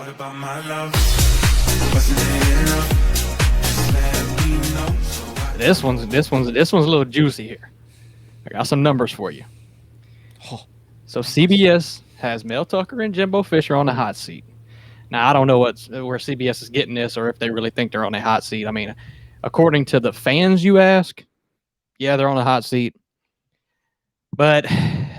What about my love? Wasn't it enough? Just let me know. This one's a little juicy here. I got some numbers for you. So CBS has Mel Tucker and Jimbo Fisher on the hot seat. Now I don't know where CBS is getting this, or if they really think they're on a hot seat. I mean, according to the fans, you ask, yeah, they're on a hot seat, but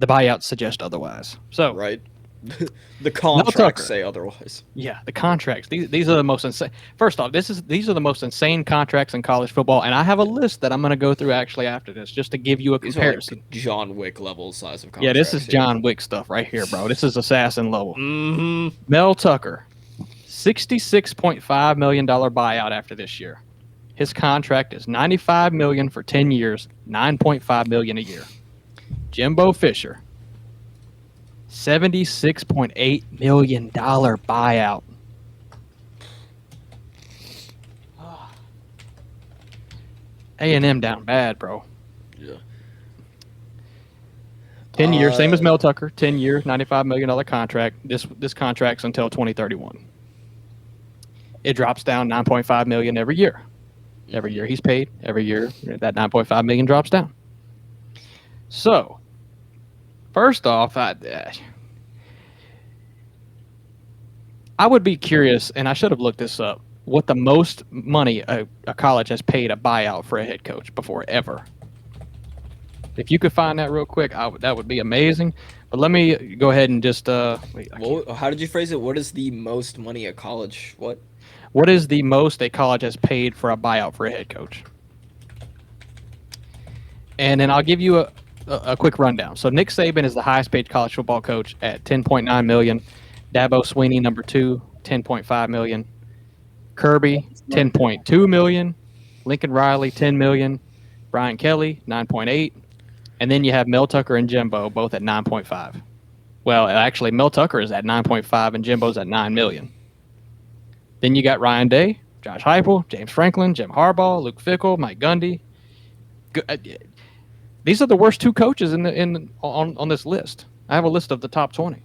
the buyouts suggest otherwise. So Right. The Mel Tucker, contracts say otherwise. yeah, the contracts. These are the most insane. First off, these are the most insane contracts in college football, and I have a list that I'm going to go through actually after this, just to give you a These are comparison. like John Wick level size of contracts. Yeah, this is here. John Wick stuff right here, bro. This is assassin level. Mm-hmm. Mel Tucker, $66.5 million buyout after this year. His contract is $95 million for 10 years, $9.5 million a year. Jimbo Fisher, $76.8 million buyout. A&M down bad, bro. Yeah. 10 years, same as Mel Tucker. 10 years, $95 million contract. This contract's until 2031. It drops down $9.5 million every year. Every year he's paid. Every year that $9.5 million drops down. So, first off, I would be curious, and I should have looked this up, what the most money a college has paid a buyout for a head coach before ever. If you could find that real quick, that would be amazing. But let me go ahead and just wait. How did you phrase it? What is the most money a college? What is the most a college has paid for a buyout for a head coach? And then I'll give you a quick rundown. So Nick Saban is the highest paid college football coach at $10.9 million. Dabo Swinney, number 2, $10.5 million. Kirby, $10.2 million. Lincoln Riley, $10 million. Brian Kelly, $9.8. And then you have Mel Tucker and Jimbo, both at $9.5. Well, actually, Mel Tucker is at $9.5 and Jimbo's at $9 million. Then you got Ryan Day, Josh Heupel, James Franklin, Jim Harbaugh, Luke Fickell, Mike Gundy. These are the worst 2 coaches on this list. I have a list of the top 20.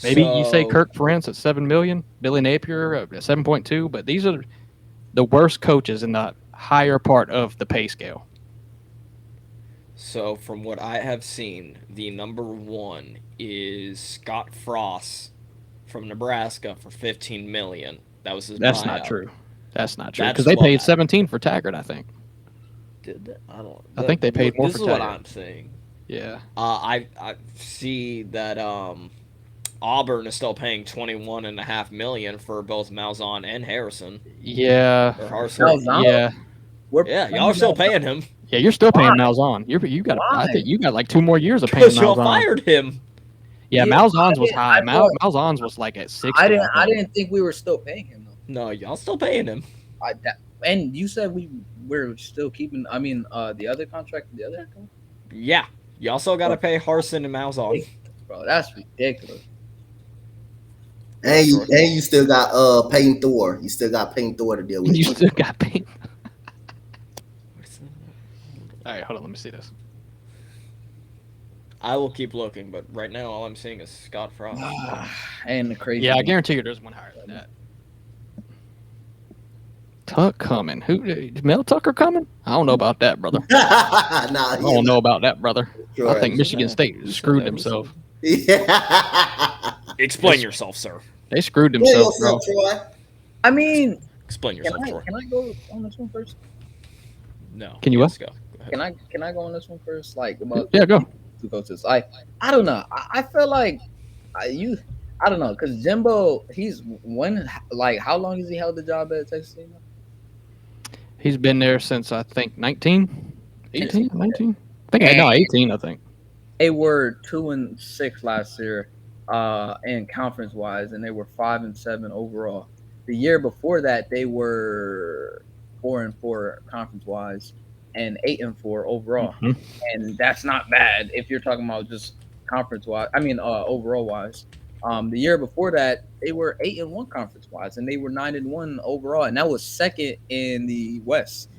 Maybe you say Kirk Ferentz at $7 million, Billy Napier at 7.2, but these are the worst coaches in the higher part of the pay scale. So from what I have seen, the number 1 is Scott Frost from Nebraska for $15 million. That was his That's buyout. not true. That's not true. That's Because they what paid 17 for Taggart, I think. Did they? I think they paid more This for is what Taggart. I'm saying. Yeah. I see that Auburn is still paying $21.5 million for both Malzahn and Harrison. Yeah. Or Harrison. Malzahn? Yeah. Yeah, y'all are still paying him. Yeah, you're still paying Malzahn. You got. I think you got like 2 more years of paying Because y'all Malzahn. fired him. Yeah, Yeah, Malzahn's was I high. thought- Malzahn's was like at 60. I think. didn't think we were still paying him though. No, y'all still paying him. And you said we're still keeping. I mean, the other contract, the other contract? Yeah. Y'all still got to pay Harsin and Malzahn. Bro, that's ridiculous. And you still got Peyton Thor. You still got Peyton Thor to deal with. You still got paid. All right, hold on. Let me see this. I will keep looking, but right now all I'm seeing is Scott Frost. And the crazy. Yeah, I guarantee you there's one higher than that. Tuck coming. Who? Mel Tucker coming? I don't know about that, brother. I Nah, don't know about that, brother. Sure. I think Michigan State screwed themselves. Yeah. Explain yourself, sir. They screwed Yeah, themselves, bro. yourself, Troy. I mean, Explain yourself, Troy. can I go on this one first? No. Can you Yes, what? go. Go ahead. Can I go on this one first? Like about Yeah, go. two coaches. I don't know. I feel like I don't know because Jimbo he's how long has he held the job at Texas A&M? He's been there since I think 19, 18, 19. I think no 18. I think. They were 2-6 last year, in conference wise, and they were 5-7 overall. The year before that, they were 4-4 conference wise, and 8-4 overall. Mhm. And that's not bad if you're talking about just conference wise. I mean, overall wise. The year before that, they were 8-1 conference wise, and they were 9-1 overall, and that was second in the West.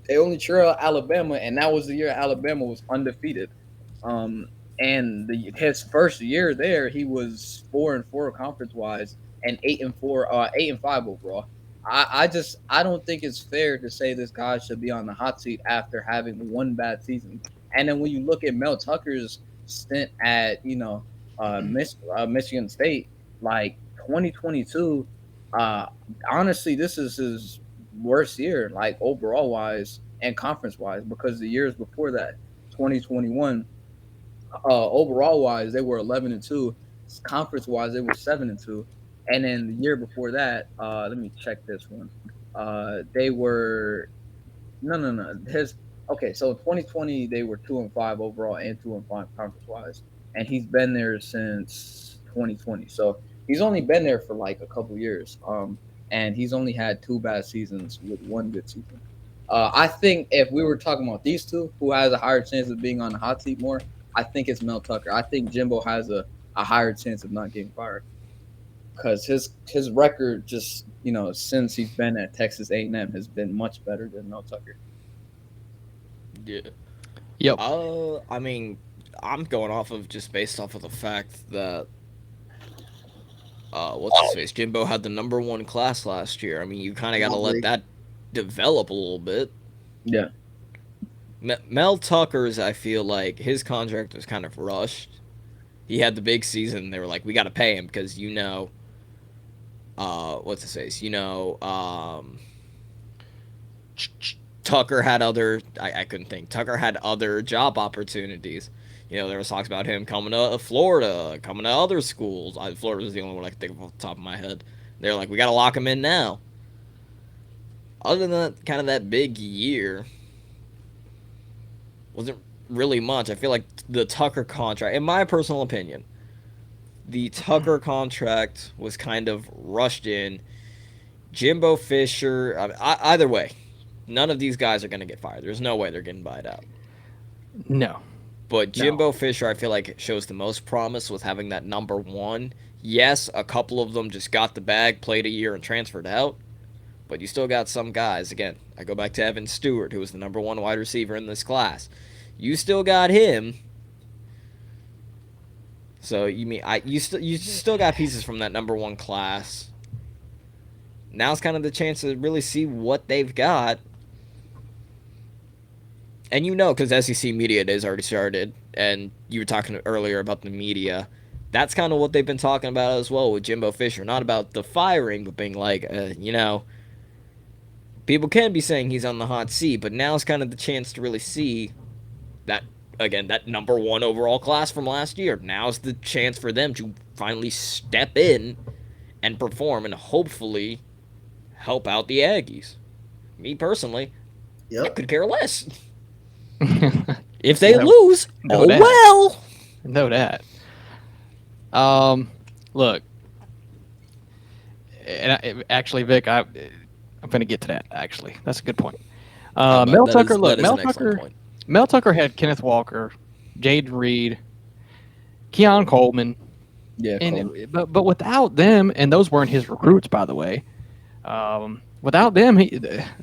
They only trailed Alabama, and that was the year Alabama was undefeated. And his first year there, he was 4-4 conference wise, and 8-4, 8-5 overall. I don't think it's fair to say this guy should be on the hot seat after having one bad season. And then when you look at Mel Tucker's stint at Michigan State, like 2022, uh, honestly, this is his worst year, like overall wise and conference wise, because the years before that, 2021, overall wise, they were 11-2. Conference wise, they were 7-2. And then the year before that, let me check this one. They were no. His okay. So in 2020, they were 2-5 overall and 2-5 conference wise, and he's been there since 2020. So he's only been there for like a couple years. And he's only had 2 bad seasons with 1 good season. I think if we were talking about these two, who has a higher chance of being on the hot seat more, I think it's Mel Tucker. I think Jimbo has a higher chance of not getting fired because his record just since he's been at Texas A&M has been much better than Mel Tucker. Yeah. Yep. I mean, I'm going off of just based off of the fact that what's his face? Jimbo had the number 1 class last year. I mean, you kind of got to let that develop a little bit. Yeah. Mel Tucker's, I feel like his contract was kind of rushed. He had the big season. They were like, we got to pay him because what's his face? Tucker had other. I couldn't think. Tucker had other job opportunities. There was talks about him coming to Florida, coming to other schools. Florida was the only one I could think of off the top of my head. They're like, we got to lock him in now. Other than that, kind of that big year, wasn't really much. I feel like the Tucker contract, in my personal opinion, the Tucker contract was kind of rushed in. Jimbo Fisher, either way, none of these guys are going to get fired. There's no way they're getting buyed out. No. But Jimbo Fisher, I feel like shows the most promise with having that number 1. Yes, a couple of them just got the bag, played a year, and transferred out. But you still got some guys. Again, I go back to Evan Stewart, who was the number 1 wide receiver in this class. You still got him. So you still got pieces from that number 1 class. Now's kind of the chance to really see what they've got. And because SEC Media Days already started, and you were talking earlier about the media, that's kind of what they've been talking about as well with Jimbo Fisher. Not about the firing, but being like, people can be saying he's on the hot seat, but now's kind of the chance to really see that, again, that number 1 overall class from last year. Now's the chance for them to finally step in and perform and hopefully help out the Aggies. Me personally, I could care less. If they lose, well. Know that. Look, and actually, Vic, I'm going to get to that. Actually, that's a good point. Mel Tucker. Mel Tucker had Kenneth Walker, Jaden Reed, Keon Coleman. Yeah, but without them, and those weren't his recruits, by the way. Without them,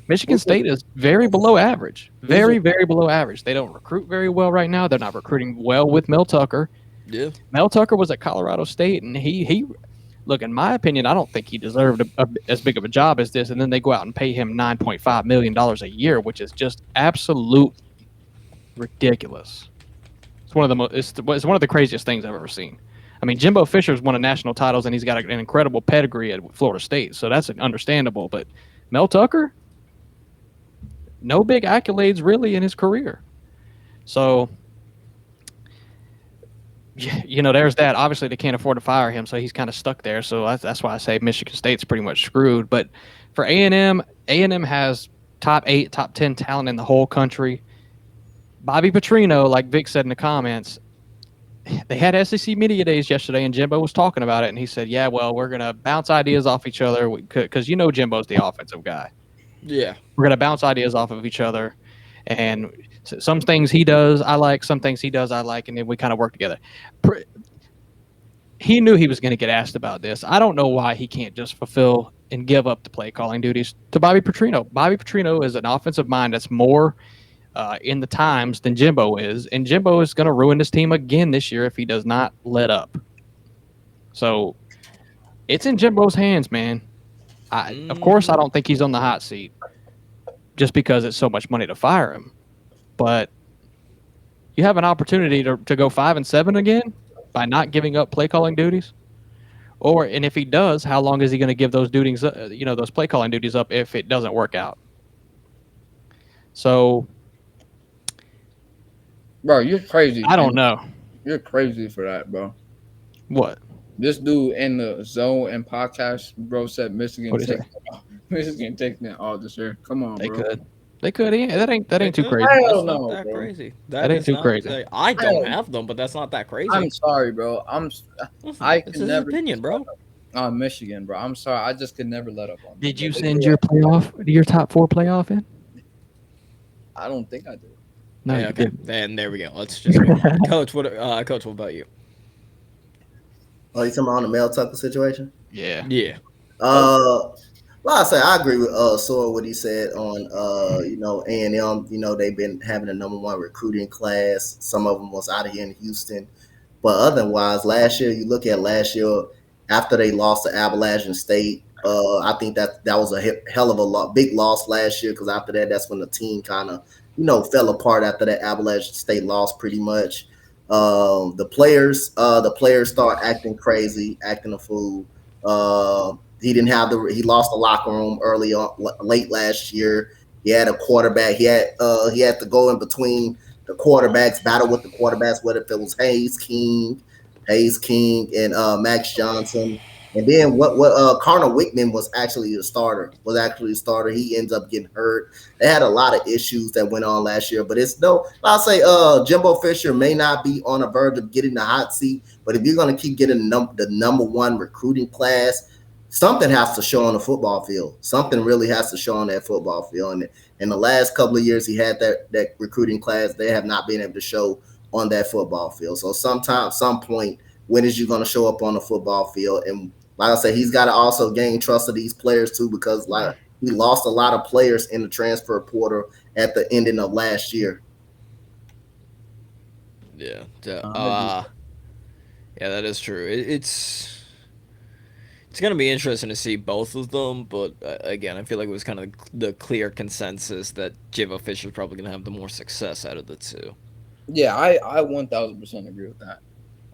Michigan State is very below average. Very, very below average. They don't recruit very well right now. They're not recruiting well with Mel Tucker. Yeah. Mel Tucker was at Colorado State, and he look, in my opinion, I don't think he deserved as big of a job as this. And then they go out and pay him $9.5 million a year, which is just absolute ridiculous. It's one of the craziest things I've ever seen. I mean, Jimbo Fisher's won a national titles, and he's got an incredible pedigree at Florida State, so that's understandable. But Mel Tucker, no big accolades really in his career. So, there's that. Obviously, they can't afford to fire him, so he's kind of stuck there. So that's why I say Michigan State's pretty much screwed. But for A&M has top 8, top 10 talent in the whole country. Bobby Petrino, like Vic said in the comments, they had SEC Media Days yesterday, and Jimbo was talking about it, and he said, yeah, well, we're going to bounce ideas off each other because Jimbo's the offensive guy. Yeah. We're going to bounce ideas off of each other, and some things he does I like, some things he does I like, and then we kind of work together. He knew he was going to get asked about this. I don't know why he can't just fulfill and give up the play calling duties to Bobby Petrino. Bobby Petrino is an offensive mind that's more in the times than Jimbo is, and Jimbo is going to ruin this team again this year if he does not let up. So It's in Jimbo's hands, man. Of course, I don't think he's on the hot seat just because it's so much money to fire him. But you have an opportunity to go 5-7 again by not giving up play calling duties. And if he does, how long is he going to give those duties, those play calling duties up if it doesn't work out? So, Bro, you're crazy. I don't know. You're crazy for that, bro. What? This dude in the zone and podcast, bro, said Michigan What'd he takes Michigan taking it all this year. Come on, They bro. could. They could. That ain't too crazy. Hell That's no, not that bro. crazy. That ain't is too not- crazy. I don't have them, but that's not that crazy. I'm sorry, bro. Listen, I it's can his never opinion, bro. on Michigan, bro. I'm sorry. I just could never let up on them. Did you They send do your it. your top 4 playoff in? I don't think I did. No, Yeah, you okay. didn't. Then there we go. Let's just go. Coach. What about you? Oh, you talking about on the Mel Tucker situation? Yeah. Yeah. Well, I say I agree with Sora what he said on A&M. They've been having a #1 recruiting class. Some of them was out of here in Houston, but otherwise, last year after they lost to Appalachian State, I think that was a hell of a big loss last year because after that, that's when the team kind of fell apart after that Appalachian State loss pretty much. The players start acting crazy, acting a fool. He lost the locker room late last year. He had a quarterback. He had to go in between the quarterbacks, battle with the quarterbacks, whether if it was Hayes King, and Max Johnson. And then Connor Wickman was actually the starter. He ends up getting hurt. They had a lot of issues that went on last year, but I'll say Jimbo Fisher may not be on the verge of getting the hot seat, but if you're going to keep getting the #1 recruiting class, something has to show on the football field. Something really has to show on that football field. And in the last couple of years he had that recruiting class, they have not been able to show on that football field. So some point, when is you going to show up on the football field? And like I said, he's got to also gain trust of these players too, because we lost a lot of players in the transfer portal at the ending of last year. Yeah. Yeah, that is true. It's gonna be interesting to see both of them, but again, I feel like it was kind of the clear consensus that Jimbo Fisher's probably gonna have the more success out of the two. Yeah, I 1000% agree with that.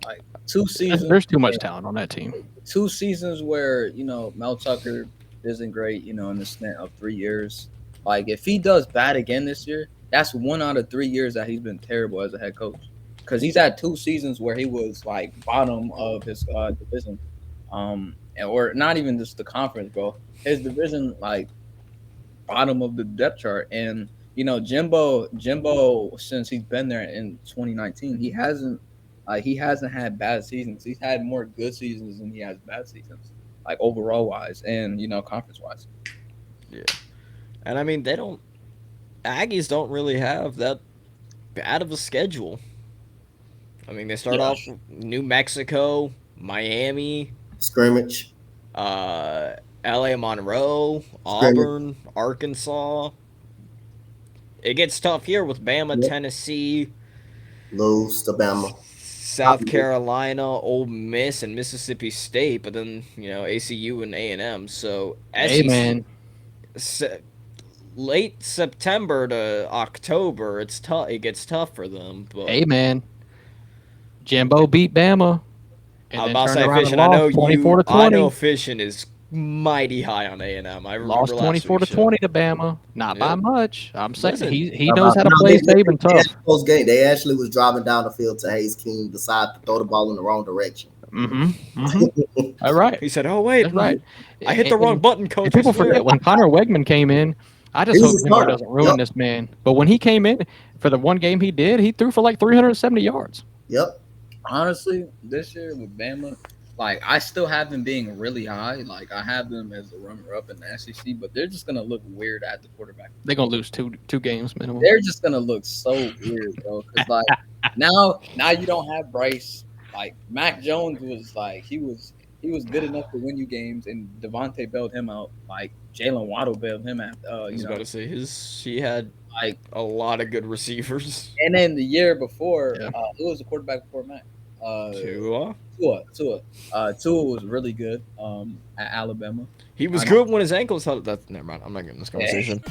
Like 2 seasons. There's too much talent on that team. 2 seasons where Mel Tucker isn't great. In the stint of 3 years. Like if he does bad again this year, that's 1 out of 3 years that he's been terrible as a head coach. Because he's had 2 seasons where he was like bottom of his division, or not even just the conference, bro. His division, like bottom of the depth chart. And Jimbo, since he's been there in 2019, he hasn't had bad seasons. He's had more good seasons than he has bad seasons, like overall wise and conference wise. Yeah, and I mean Aggies don't really have that bad of a schedule. I mean, they start off New Mexico, Miami, Scrimmage. LA Monroe, Auburn, Arkansas. It gets tough here with Bama, Tennessee, lose to Bama, South Carolina, Ole Miss, and Mississippi State, but then ACU and A&M. So Hey, man. Late September to October, it's tough. It gets tough for them. But Hey, man. Jimbo beat Bama. And I'm then about to turned say around Fishing. and I know lost 24 to 20. I know Fishing is mighty high on A&M. I remember Lost last 24 to week's show. 20 to Bama. Not by Yep. much. I'm saying Listen, he knows how to play Saban tough. They actually was driving down the field to Hayes King, decided to throw the ball in the wrong direction. All right. He said, "Oh wait, That's right. I hit the wrong button, coach." And people forget when Connor Wegman came in. I just hope Jimbo doesn't ruin this man. But when he came in for the one game he did, he threw for like 370 yards. Yep. Honestly, this year with Bama, like I still have them being really high. Like I have them as the runner-up in the SEC, but they're just gonna look weird at the quarterback. They're gonna lose two games minimum. They're just gonna look so weird, bro. Because like now you don't have Bryce. Like Mac Jones was like he was good enough to win you games, and Devontae bailed him out. Like Jalen Waddle bailed him out. I was about to say he had like a lot of good receivers. And then the year before, who was the quarterback before Mac? Tua. Tua was really good. At Alabama. He was I know. good when his ankles held. That's never mind. I'm not getting this conversation.